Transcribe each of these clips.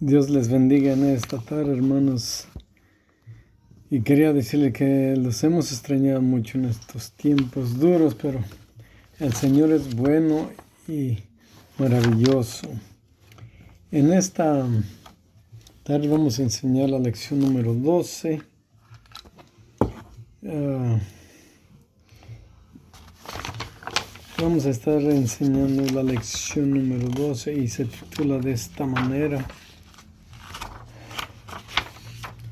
Dios les bendiga en esta tarde, hermanos. Y quería decirle que los hemos extrañado mucho en estos tiempos duros, pero el Señor es bueno y maravilloso. En esta tarde vamos a enseñar la lección número 12. Vamos a estar enseñando la lección número 12 y se titula de esta manera: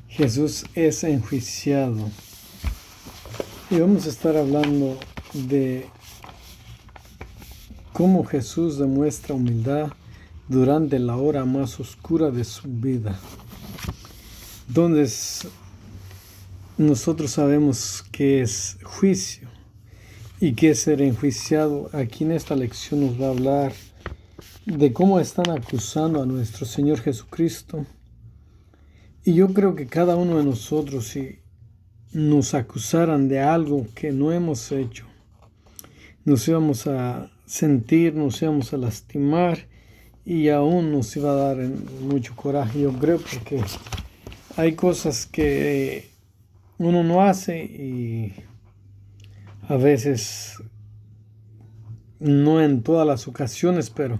Jesús es enjuiciado. Y vamos a estar hablando de cómo Jesús demuestra humildad durante la hora más oscura de su vida. Entonces, nosotros sabemos qué es juicio y qué es ser enjuiciado. Aquí en esta lección nos va a hablar de cómo están acusando a nuestro Señor Jesucristo. Y yo creo que cada uno de nosotros, si nos acusaran de algo que no hemos hecho, nos íbamos a sentir, nos íbamos a lastimar y aún nos iba a dar mucho coraje. Yo creo porque hay cosas que uno no hace y a veces, no en todas las ocasiones, pero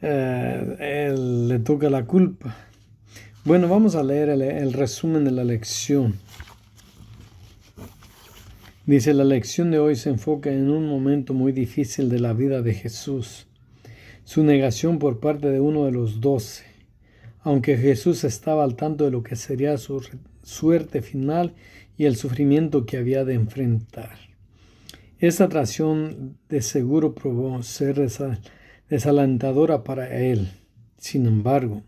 él le toca la culpa. Bueno, vamos a leer el resumen de la lección. Dice: la lección de hoy se enfoca en un momento muy difícil de la vida de Jesús, su negación por parte de uno de los 12. Aunque Jesús estaba al tanto de lo que sería su suerte final y el sufrimiento que había de enfrentar. Esta traición de seguro probó ser desalentadora para él. Sin embargo,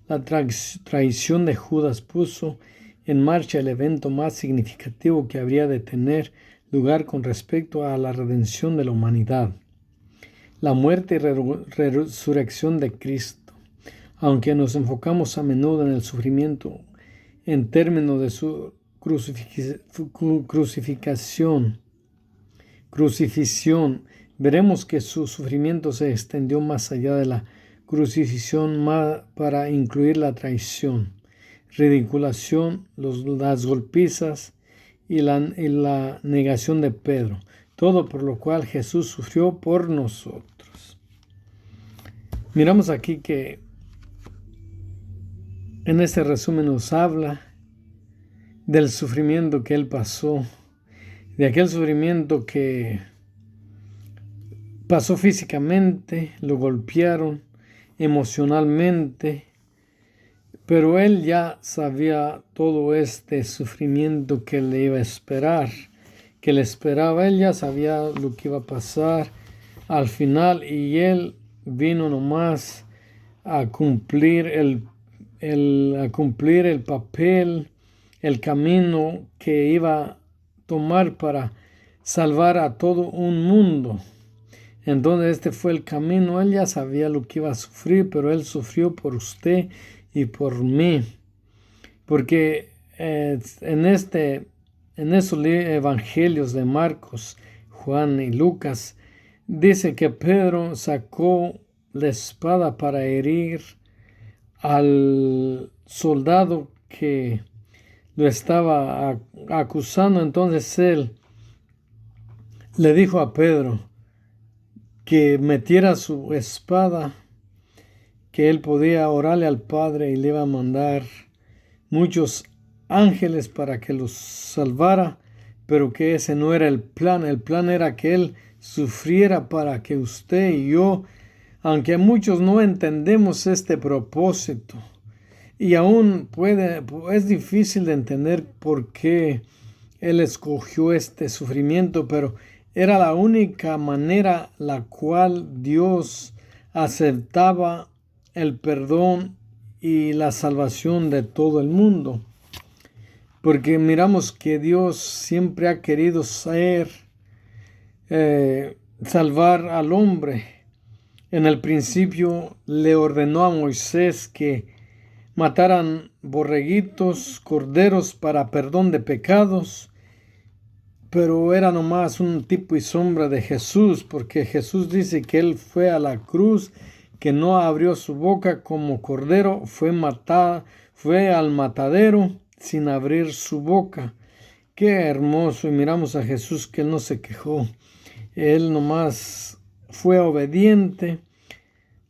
la traición de Judas puso en marcha el evento más significativo que habría de tener lugar con respecto a la redención de la humanidad: la muerte y resurrección de Cristo. Aunque nos enfocamos a menudo en el sufrimiento en términos de su crucifixión, veremos que su sufrimiento se extendió más allá de la crucifixión para incluir la traición, ridiculación, las golpizas y la negación de Pedro, todo por lo cual Jesús sufrió por nosotros. Miramos aquí que en este resumen nos habla del sufrimiento que él pasó, de aquel sufrimiento que pasó físicamente, lo golpearon emocionalmente, pero él ya sabía todo este sufrimiento que le iba a esperar, que le esperaba. Él ya sabía lo que iba a pasar al final y él vino nomás a cumplir el papel, el camino que iba a tomar para salvar a todo un mundo. Entonces este fue el camino. Él ya sabía lo que iba a sufrir, pero él sufrió por usted y por mí. Porque en esos evangelios de Marcos, Juan y Lucas, dice que Pedro sacó la espada para herir al soldado que lo estaba acusando. Entonces él le dijo a Pedro que metiera su espada, que él podía orarle al Padre y le iba a mandar muchos ángeles para que los salvara, pero que ese no era el plan. El plan era que él sufriera para que usted y yo, aunque muchos no entendemos este propósito, y aún es difícil de entender por qué él escogió este sufrimiento, pero era la única manera la cual Dios aceptaba el perdón y la salvación de todo el mundo. Porque miramos que Dios siempre ha querido salvar al hombre. En el principio le ordenó a Moisés que mataran borreguitos, corderos para perdón de pecados, pero era nomás un tipo y sombra de Jesús, porque Jesús dice que él fue a la cruz que no abrió su boca como cordero, fue al matadero sin abrir su boca. Qué hermoso. Y miramos a Jesús que él no se quejó. Él nomás fue obediente.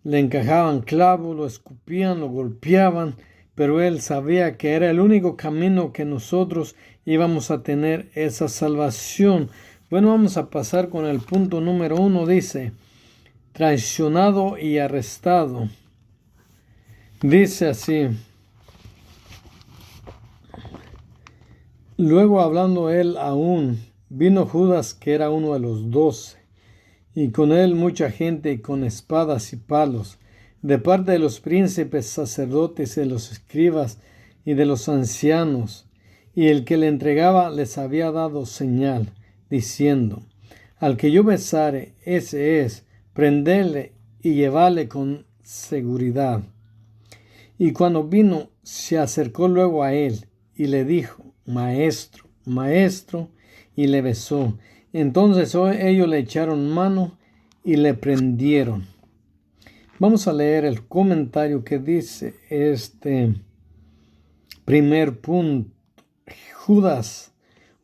Le encajaban clavos, lo escupían, lo golpeaban, pero él sabía que era el único camino que nosotros íbamos a tener esa salvación. Bueno, vamos a pasar con el punto número 1. Dice, traicionado y arrestado. Dice así. Luego hablando él aún, vino Judas, que era uno de los 12, y con él mucha gente con espadas y palos, de parte de los príncipes, sacerdotes, de los escribas y de los ancianos. Y el que le entregaba les había dado señal, diciendo, al que yo besare, ese es, prendele y llevale con seguridad. Y cuando vino, se acercó luego a él y le dijo, Maestro, Maestro, y le besó. Entonces ellos le echaron mano y le prendieron. Vamos a leer el comentario que dice este primer punto. Judas,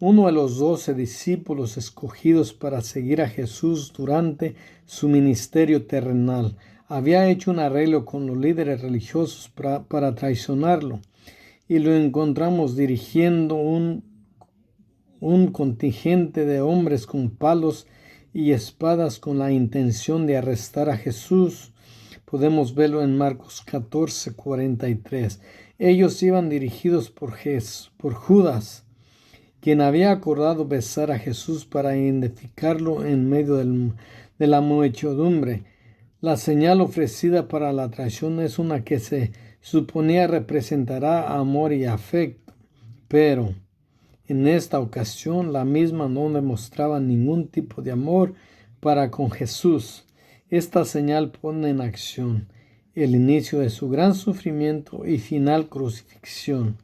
uno de los 12 discípulos escogidos para seguir a Jesús durante su ministerio terrenal, había hecho un arreglo con los líderes religiosos para traicionarlo, y lo encontramos dirigiendo un contingente de hombres con palos y espadas con la intención de arrestar a Jesús. Podemos verlo en Marcos 14:43. Ellos iban dirigidos por Judas, quien había acordado besar a Jesús para identificarlo en medio de la muchedumbre. La señal ofrecida para la traición es una que se suponía representará amor y afecto, pero en esta ocasión la misma no demostraba ningún tipo de amor para con Jesús. Esta señal pone en acción el inicio de su gran sufrimiento y final crucifixión.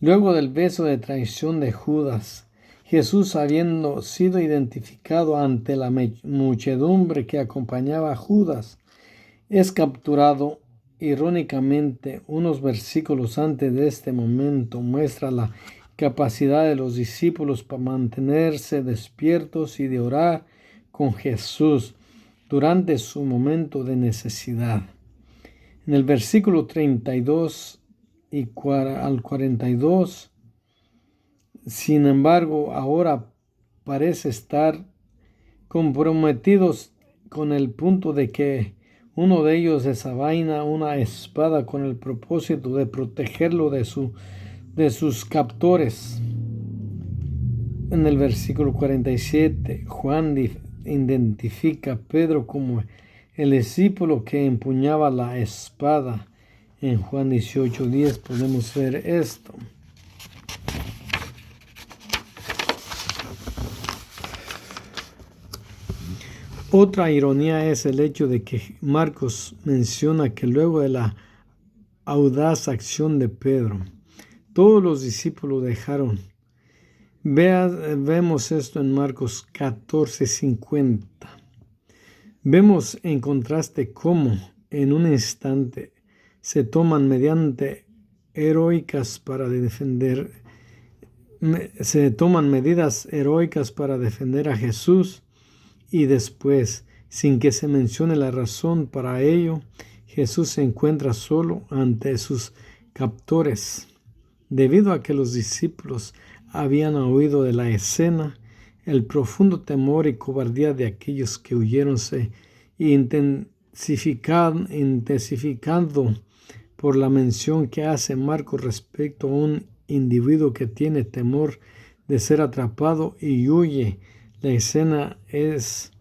Luego del beso de traición de Judas, Jesús, habiendo sido identificado ante la muchedumbre que acompañaba a Judas, es capturado. Irónicamente, unos versículos antes de este momento muestra la capacidad de los discípulos para mantenerse despiertos y de orar con Jesús durante su momento de necesidad. En el versículo 32 al 42, sin embargo, ahora parece estar comprometidos con el punto de que uno de ellos desenvaina una espada con el propósito de protegerlo de sus captores. En el versículo 47, Juan identifica a Pedro como el discípulo que empuñaba la espada. En Juan 18:10 podemos ver esto. Otra ironía es el hecho de que Marcos menciona que luego de la audaz acción de Pedro, todos los discípulos dejaron. Vemos esto en Marcos 14:50. Vemos en contraste cómo en un instante se toman medidas heroicas para defender a Jesús, y después, sin que se mencione la razón para ello, Jesús se encuentra solo ante sus captores. Debido a que los discípulos habían oído de la escena, el profundo temor y cobardía de aquellos que huyeron se intensificando por la mención que hace Marcos respecto a un individuo que tiene temor de ser atrapado y huye. La escena es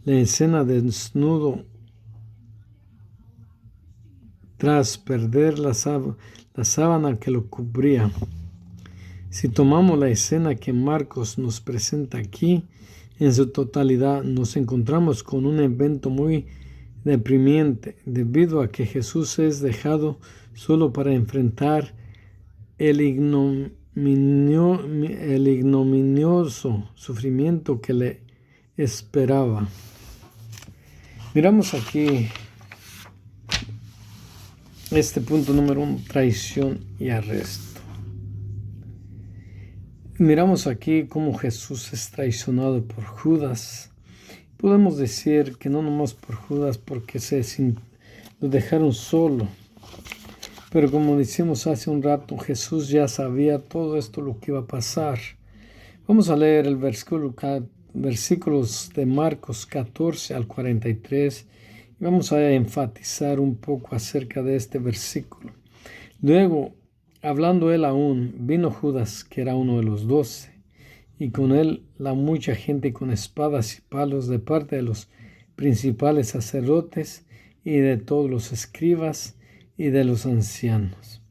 la escena desnudo tras perder la sábana que lo cubría. Si tomamos la escena que Marcos nos presenta aquí en su totalidad, nos encontramos con un evento muy deprimente, debido a que Jesús es dejado solo para enfrentar el ignominioso sufrimiento que le esperaba. Miramos aquí este punto número 1, traición y arresto. Miramos aquí cómo Jesús es traicionado por Judas. Podemos decir que no nomás por Judas, porque lo dejaron solo. Pero como decimos hace un rato, Jesús ya sabía todo esto lo que iba a pasar. Vamos a leer el versículos de Marcos 14 al 43 y vamos a enfatizar un poco acerca de este versículo. Luego, hablando él aún, vino Judas, que era uno de los 12, y con él la mucha gente con espadas y palos de parte de los principales sacerdotes y de todos los escribas y de los ancianos.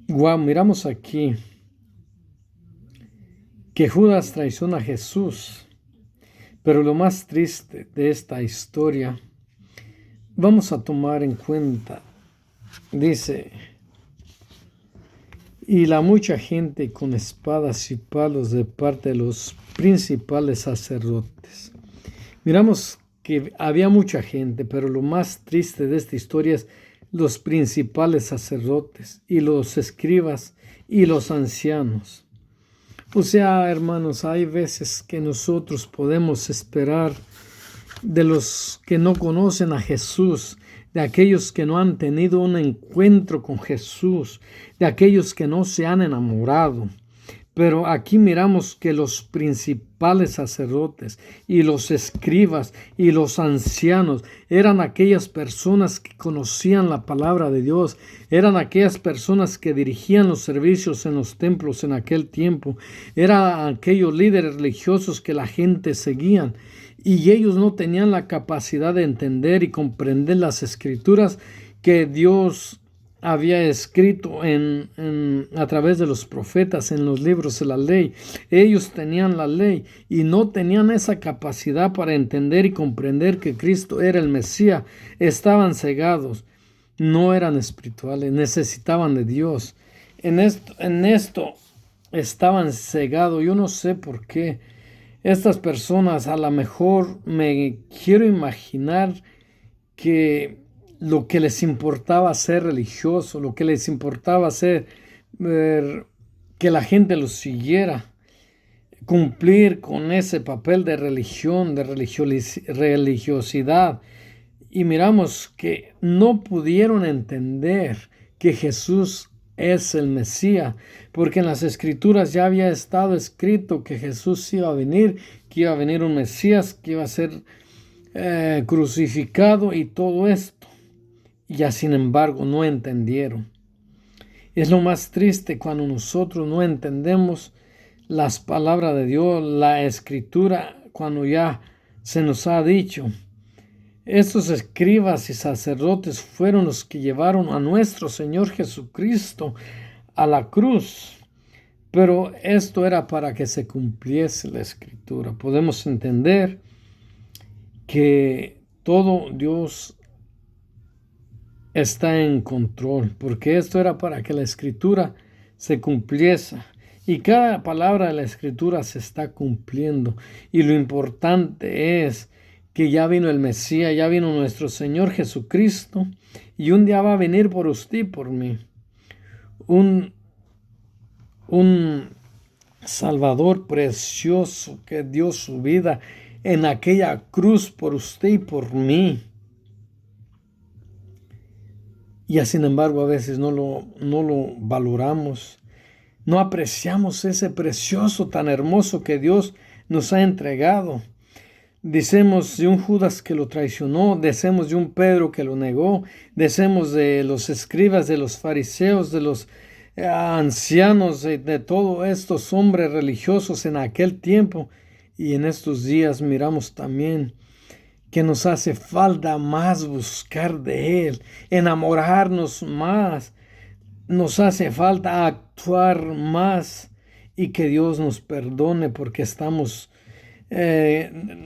Miramos aquí que Judas traiciona a Jesús, pero lo más triste de esta historia, vamos a tomar en cuenta, dice, y la mucha gente con espadas y palos de parte de los principales sacerdotes. Miramos que había mucha gente, pero lo más triste de esta historia es los principales sacerdotes y los escribas y los ancianos. O sea, hermanos, hay veces que nosotros podemos esperar de los que no conocen a Jesús, de aquellos que no han tenido un encuentro con Jesús, de aquellos que no se han enamorado. Pero aquí miramos que los principales sacerdotes y los escribas y los ancianos eran aquellas personas que conocían la palabra de Dios, eran aquellas personas que dirigían los servicios en los templos en aquel tiempo, eran aquellos líderes religiosos que la gente seguía. Y ellos no tenían la capacidad de entender y comprender las escrituras que Dios había escrito a través de los profetas en los libros de la ley. Ellos tenían la ley y no tenían esa capacidad para entender y comprender que Cristo era el Mesías. Estaban cegados, no eran espirituales, necesitaban de Dios. En esto estaban cegados. Yo no sé por qué. Estas personas, a lo mejor me quiero imaginar que lo que les importaba ser religioso, lo que les importaba ser que la gente los siguiera, cumplir con ese papel de religión, de religiosidad. Y miramos que no pudieron entender que Jesús es el Mesías, porque en las Escrituras ya había estado escrito que Jesús iba a venir, que iba a venir un Mesías, que iba a ser crucificado y todo esto. Y ya sin embargo no entendieron. Es lo más triste cuando nosotros no entendemos las palabras de Dios, la Escritura, cuando ya se nos ha dicho. Estos escribas y sacerdotes fueron los que llevaron a nuestro Señor Jesucristo a la cruz. Pero esto era para que se cumpliese la Escritura. Podemos entender que todo Dios está en control, porque esto era para que la Escritura se cumpliese. Y cada palabra de la Escritura se está cumpliendo. Y lo importante es que ya vino el Mesías, ya vino nuestro Señor Jesucristo, y un día va a venir por usted y por mí. Un Salvador precioso que dio su vida en aquella cruz por usted y por mí. Y sin embargo a veces no lo valoramos, no apreciamos ese precioso tan hermoso que Dios nos ha entregado. Decimos de un Judas que lo traicionó, decimos de un Pedro que lo negó, decimos de los escribas, de los fariseos, de los ancianos, de todos estos hombres religiosos en aquel tiempo. Y en estos días miramos también que nos hace falta más buscar de Él, enamorarnos más, nos hace falta actuar más y que Dios nos perdone porque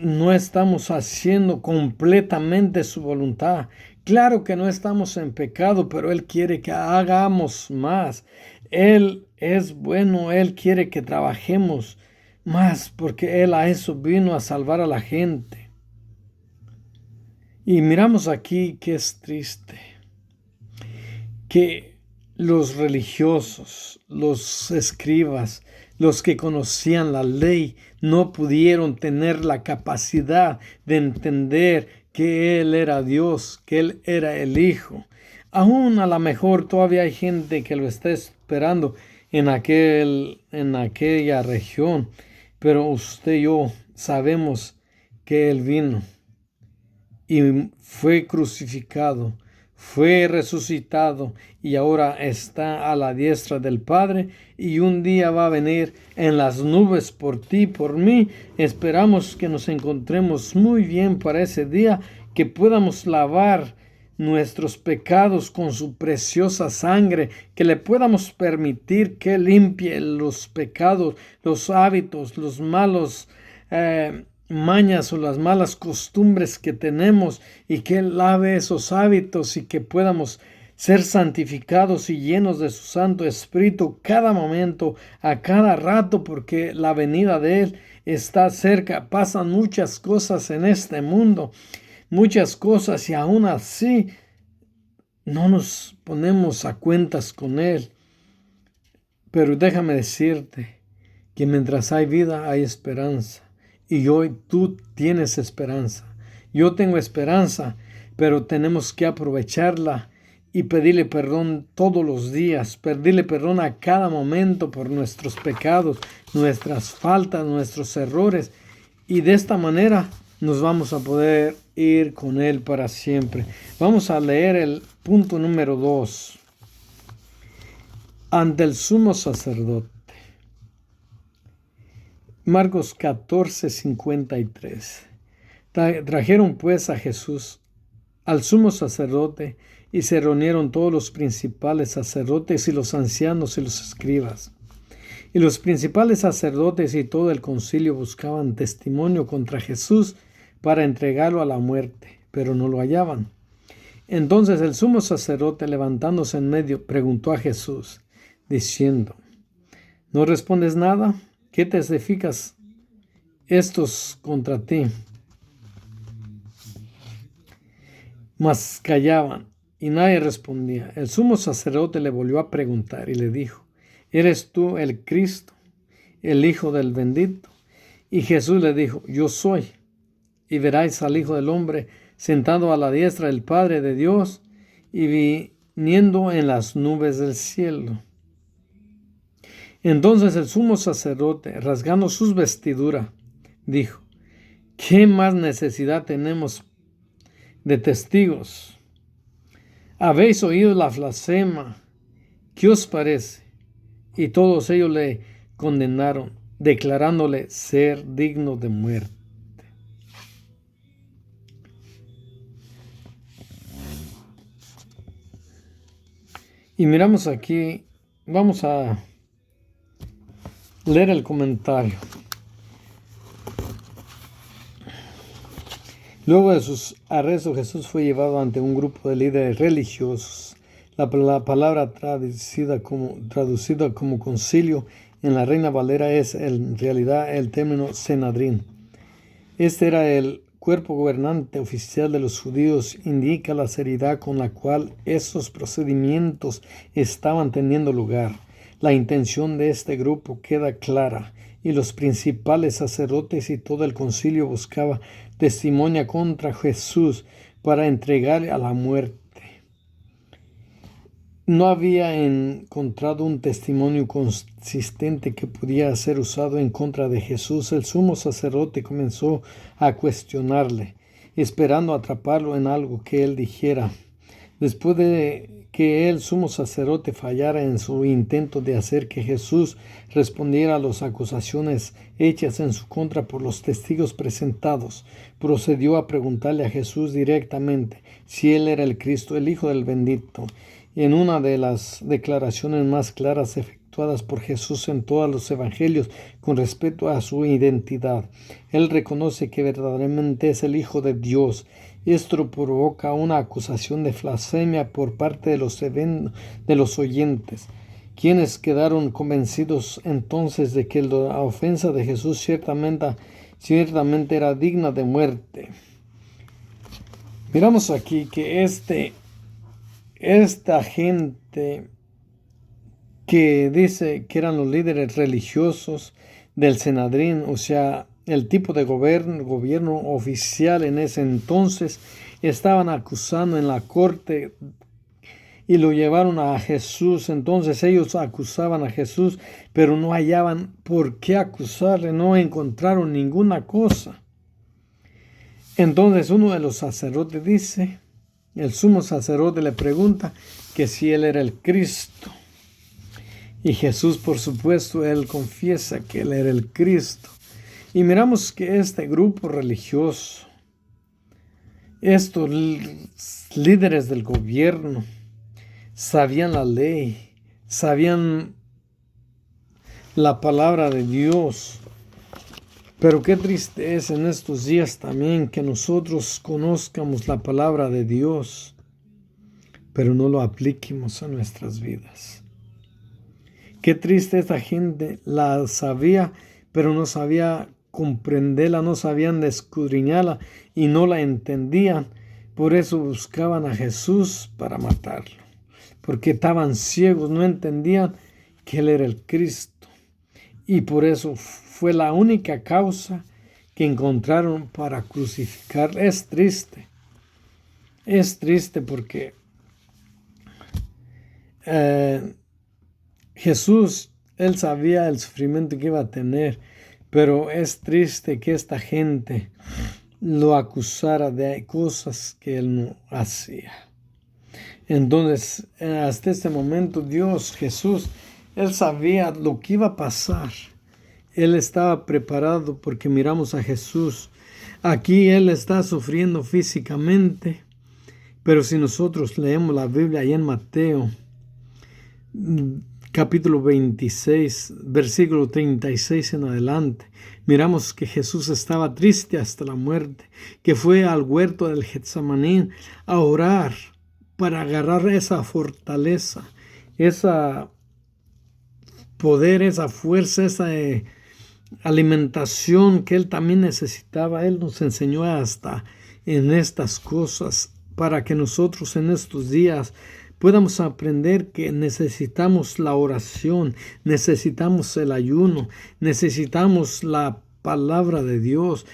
no estamos haciendo completamente su voluntad. Claro que no estamos en pecado, pero Él quiere que hagamos más. Él es bueno, Él quiere que trabajemos más porque Él a eso vino, a salvar a la gente. Y miramos aquí que es triste. que los religiosos, los escribas, los que conocían la ley, no pudieron tener la capacidad de entender que Él era Dios, que Él era el Hijo. Aún a lo mejor todavía hay gente que lo está esperando en aquella región, pero usted y yo sabemos que Él vino y fue crucificado, fue resucitado y ahora está a la diestra del Padre, y un día va a venir en las nubes por ti, por mí. Esperamos que nos encontremos muy bien para ese día, que podamos lavar nuestros pecados con su preciosa sangre, que le podamos permitir que limpie los pecados, los hábitos, los malos mañas o las malas costumbres que tenemos, y que Él lave esos hábitos y que podamos ser santificados y llenos de su Santo Espíritu cada momento, a cada rato, porque la venida de Él está cerca. Pasan muchas cosas en este mundo, muchas cosas, y aún así no nos ponemos a cuentas con Él. Pero déjame decirte que mientras hay vida hay esperanza. Y hoy tú tienes esperanza. Yo tengo esperanza, pero tenemos que aprovecharla y pedirle perdón todos los días, pedirle perdón a cada momento por nuestros pecados, nuestras faltas, nuestros errores. Y de esta manera nos vamos a poder ir con Él para siempre. Vamos a leer el punto número 2. Ante el sumo sacerdote. Marcos 14:53. Trajeron pues a Jesús al sumo sacerdote, y se reunieron todos los principales sacerdotes y los ancianos y los escribas. Y los principales sacerdotes y todo el concilio buscaban testimonio contra Jesús para entregarlo a la muerte, pero no lo hallaban. Entonces el sumo sacerdote, levantándose en medio, preguntó a Jesús, diciendo: ¿No respondes nada? ¿Qué testificas estos contra ti? Mas callaban, y nadie respondía. El sumo sacerdote le volvió a preguntar y le dijo: ¿Eres tú el Cristo, el Hijo del bendito? Y Jesús le dijo: Yo soy. Y veréis al Hijo del hombre sentado a la diestra del Padre de Dios y viniendo en las nubes del cielo. Entonces el sumo sacerdote, rasgando sus vestiduras, dijo: ¿Qué más necesidad tenemos de testigos? Habéis oído la blasfema. ¿Qué os parece? Y todos ellos le condenaron, declarándole ser digno de muerte. Y miramos aquí, vamos a leer el comentario. Luego de sus arrestos, Jesús fue llevado ante un grupo de líderes religiosos. La palabra traducida como concilio en la Reina Valera es en realidad el término Sanedrín. Este era el cuerpo gobernante oficial de los judíos. Indica la seriedad con la cual esos procedimientos estaban teniendo lugar. La intención de este grupo queda clara, y los principales sacerdotes y todo el concilio buscaba testimonio contra Jesús para entregarle a la muerte. No había encontrado un testimonio consistente que pudiera ser usado en contra de Jesús. El sumo sacerdote comenzó a cuestionarle, esperando atraparlo en algo que él dijera. Después de que el sumo sacerdote fallara en su intento de hacer que Jesús respondiera a las acusaciones hechas en su contra por los testigos presentados, procedió a preguntarle a Jesús directamente si él era el Cristo, el Hijo del bendito. En una de las declaraciones más claras efectuadas por Jesús en todos los evangelios con respecto a su identidad, él reconoce que verdaderamente es el Hijo de Dios. Esto provoca una acusación de blasfemia por parte de los oyentes, quienes quedaron convencidos entonces de que la ofensa de Jesús ciertamente era digna de muerte. Miramos aquí que esta gente que dice que eran los líderes religiosos del Sanedrín, o sea, el tipo de gobierno oficial en ese entonces, estaban acusando en la corte y lo llevaron a Jesús. Entonces ellos acusaban a Jesús, pero no hallaban por qué acusarle, no encontraron ninguna cosa. Entonces uno de los sacerdotes dice, el sumo sacerdote le pregunta que si él era el Cristo. Y Jesús, por supuesto, él confiesa que él era el Cristo. Y miramos que este grupo religioso, estos líderes del gobierno, sabían la ley, sabían la palabra de Dios. Pero qué triste es en estos días también que nosotros conozcamos la palabra de Dios, pero no lo apliquemos a nuestras vidas. Qué triste esta gente la sabía, pero no sabía comprenderla, no sabían escudriñarla y no la entendían. Por eso buscaban a Jesús para matarlo, porque estaban ciegos, no entendían que Él era el Cristo. Y por eso fue la única causa que encontraron para crucificar. Es triste porque Jesús, Él sabía el sufrimiento que iba a tener, pero es triste que esta gente lo acusara de cosas que Él no hacía. Entonces, hasta este momento, Dios, Jesús, Él sabía lo que iba a pasar. Él estaba preparado porque miramos a Jesús. Aquí Él está sufriendo físicamente, pero si nosotros leemos la Biblia ahí en Mateo, capítulo 26, versículo 36 en adelante, miramos que Jesús estaba triste hasta la muerte, que fue al huerto del Getsemaní a orar para agarrar esa fortaleza, esa poder, esa fuerza, esa alimentación que Él también necesitaba. Él nos enseñó hasta en estas cosas para que nosotros en estos días podamos aprender que necesitamos la oración, necesitamos el ayuno, necesitamos la palabra de Dios.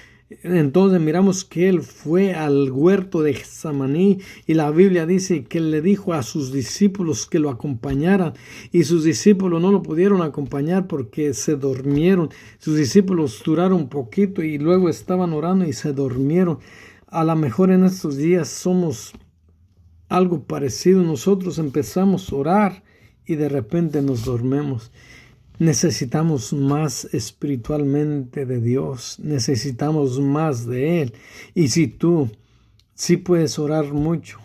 Entonces miramos que Él fue al huerto de Getsemaní y la Biblia dice que le dijo a sus discípulos que lo acompañaran y sus discípulos no lo pudieron acompañar porque se durmieron. Sus discípulos duraron un poquito y luego estaban orando y se durmieron. A lo mejor en estos días somos algo parecido. Nosotros empezamos a orar y de repente nos dormimos. Necesitamos más espiritualmente de Dios, necesitamos más de Él. Y si tú sí puedes orar mucho,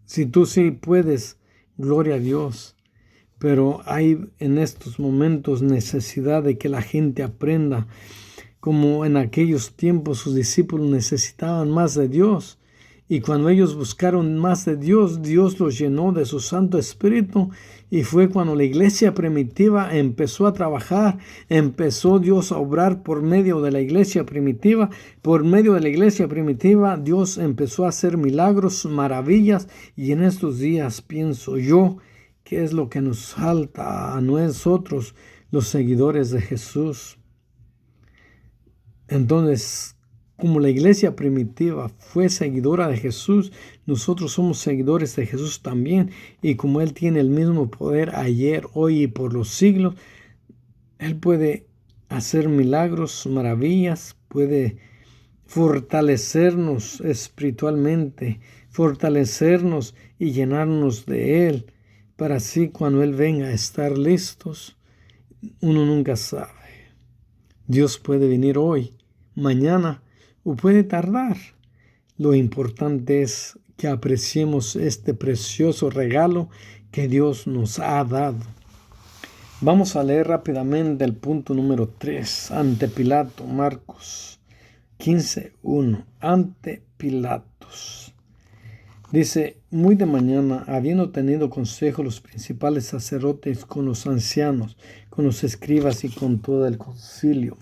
si tú sí puedes, gloria a Dios. Pero hay en estos momentos necesidad de que la gente aprenda, como en aquellos tiempos sus discípulos necesitaban más de Dios. Y cuando ellos buscaron más de Dios, Dios los llenó de su Santo Espíritu. Y fue cuando la iglesia primitiva empezó a trabajar, empezó Dios a obrar por medio de la iglesia primitiva. Por medio de la iglesia primitiva, Dios empezó a hacer milagros, maravillas. Y en estos días pienso yo, ¿qué es lo que nos falta a nosotros, los seguidores de Jesús? Entonces, como la iglesia primitiva fue seguidora de Jesús, nosotros somos seguidores de Jesús también. Y como Él tiene el mismo poder ayer, hoy y por los siglos, Él puede hacer milagros, maravillas, puede fortalecernos espiritualmente, fortalecernos y llenarnos de Él, para así cuando Él venga a estar listos. Uno nunca sabe. Dios puede venir hoy, mañana, o puede tardar. Lo importante es que apreciemos este precioso regalo que Dios nos ha dado. Vamos a leer rápidamente el punto número 3. Ante Pilato, Marcos 15:1. Ante Pilatos. Dice, muy de mañana, habiendo tenido consejo los principales sacerdotes con los ancianos, con los escribas y con todo el concilio,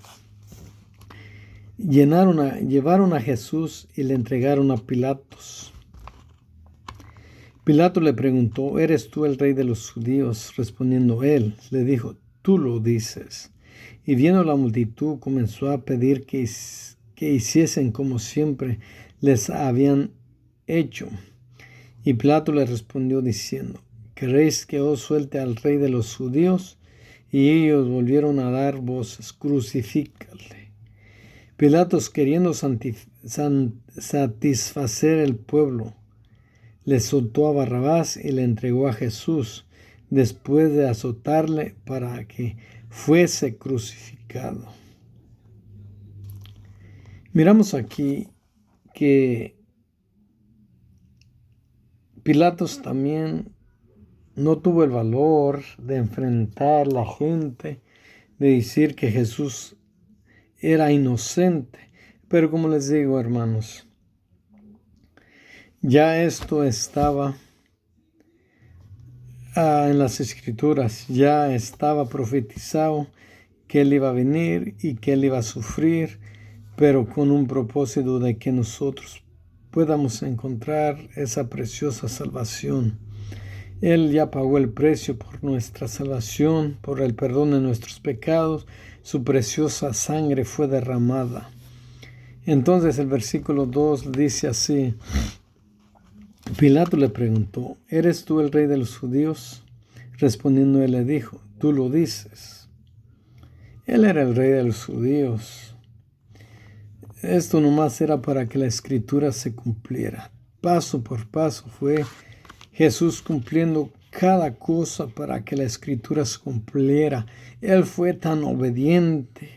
llevaron a Jesús y le entregaron a Pilatos. Pilato le preguntó, ¿eres tú el rey de los judíos? Respondiendo él, le dijo, tú lo dices. Y viendo la multitud, comenzó a pedir que hiciesen como siempre les habían hecho. Y Pilato le respondió diciendo, ¿queréis que os suelte al rey de los judíos? Y ellos volvieron a dar voces, crucifícale. Pilato, queriendo satisfacer el pueblo, le soltó a Barrabás y le entregó a Jesús, después de azotarle para que fuese crucificado. Miramos aquí que Pilatos también no tuvo el valor de enfrentar a la gente, de decir que Jesús era inocente. Pero como les digo, hermanos, ya esto estaba en las Escrituras, ya estaba profetizado que Él iba a venir y que Él iba a sufrir, pero con un propósito de que nosotros podamos encontrar esa preciosa salvación. Él ya pagó el precio por nuestra salvación, por el perdón de nuestros pecados. Su preciosa sangre fue derramada. Entonces el versículo 2 dice así. Pilato le preguntó, ¿eres tú el rey de los judíos? Respondiendo él le dijo, tú lo dices. Él era el rey de los judíos. Esto nomás era para que la escritura se cumpliera. Paso por paso fue Jesús cumpliendo cada cosa para que la escritura se cumpliera. Él fue tan obediente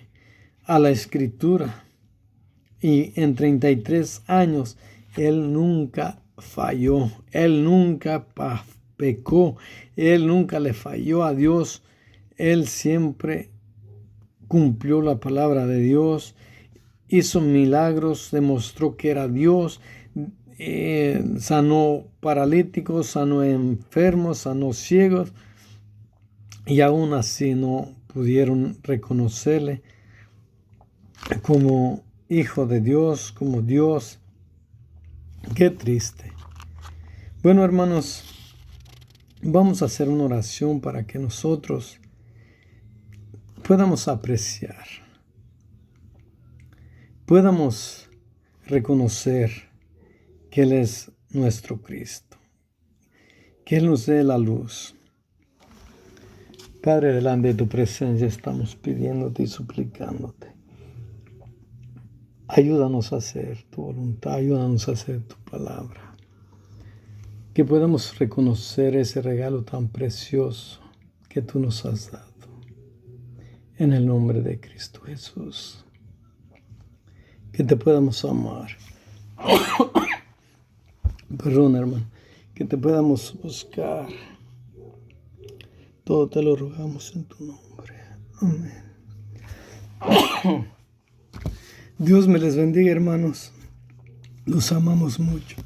a la escritura. Y en 33 años, Él nunca falló. Él nunca pecó. Él nunca le falló a Dios. Él siempre cumplió la palabra de Dios. Hizo milagros, demostró que era Dios. Sanó paralíticos, sanó enfermos, sanó ciegos, y aún así no pudieron reconocerle como Hijo de Dios, como Dios. Qué triste. Bueno, hermanos, vamos a hacer una oración para que nosotros podamos apreciar, podamos reconocer que Él es nuestro Cristo, que Él nos dé la luz. Padre, delante de tu presencia estamos pidiéndote y suplicándote. Ayúdanos a hacer tu voluntad, ayúdanos a hacer tu palabra. Que podamos reconocer ese regalo tan precioso que tú nos has dado. En el nombre de Cristo Jesús. Que te podamos amar. Perdón, hermano, que te podamos buscar. Todo te lo rogamos en tu nombre. Amén. Dios me les bendiga, hermanos. Los amamos mucho.